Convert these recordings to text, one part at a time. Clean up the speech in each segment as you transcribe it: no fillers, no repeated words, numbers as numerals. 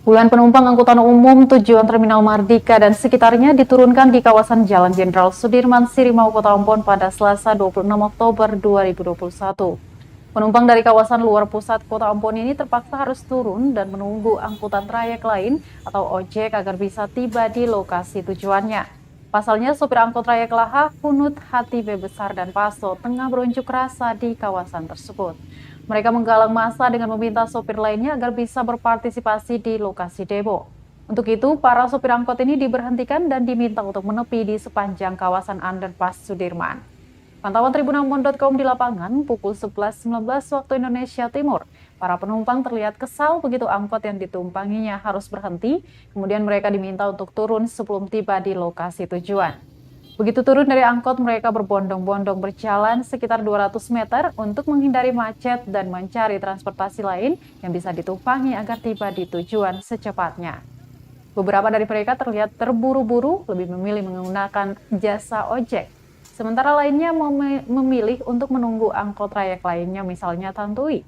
Puluhan penumpang angkutan umum tujuan Terminal Mardika dan sekitarnya diturunkan di kawasan Jalan Jenderal Sudirman, Sirimau, Kota Ambon pada Selasa 26 Oktober 2021. Penumpang dari kawasan luar pusat Kota Ambon ini terpaksa harus turun dan menunggu angkutan trayek lain atau ojek agar bisa tiba di lokasi tujuannya. Pasalnya, sopir angkut trayek Laha, Hunut, Hatibe Besar, dan Paso tengah berunjuk rasa di kawasan tersebut. Mereka menggalang massa dengan meminta sopir lainnya agar bisa berpartisipasi di lokasi demo. Untuk itu, para sopir angkot ini diberhentikan dan diminta untuk menepi di sepanjang kawasan Underpass Sudirman. Pantauan tribunambon.com di lapangan pukul 11.19 waktu Indonesia Timur. Para penumpang terlihat kesal begitu angkot yang ditumpanginya harus berhenti, kemudian mereka diminta untuk turun sebelum tiba di lokasi tujuan. Begitu turun dari angkot, mereka berbondong-bondong berjalan sekitar 200 meter untuk menghindari macet dan mencari transportasi lain yang bisa ditumpangi agar tiba di tujuan secepatnya. Beberapa dari mereka terlihat terburu-buru, lebih memilih menggunakan jasa ojek. Sementara lainnya memilih untuk menunggu angkot trayek lainnya, misalnya Tantui.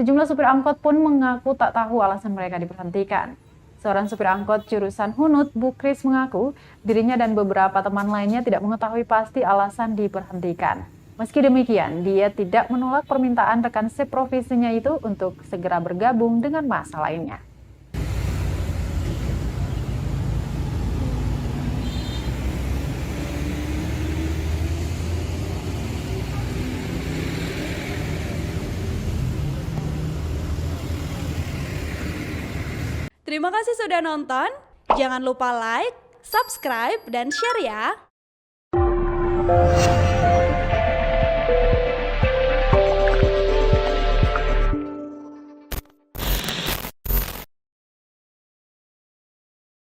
Sejumlah supir angkot pun mengaku tak tahu alasan mereka diberhentikan. Seorang supir angkot jurusan Hunut, Bukris, mengaku dirinya dan beberapa teman lainnya tidak mengetahui pasti alasan diberhentikan. Meski demikian, dia tidak menolak permintaan rekan seprovisinya itu untuk segera bergabung dengan massa lainnya. Terima kasih sudah nonton. Jangan lupa like, subscribe, dan share ya.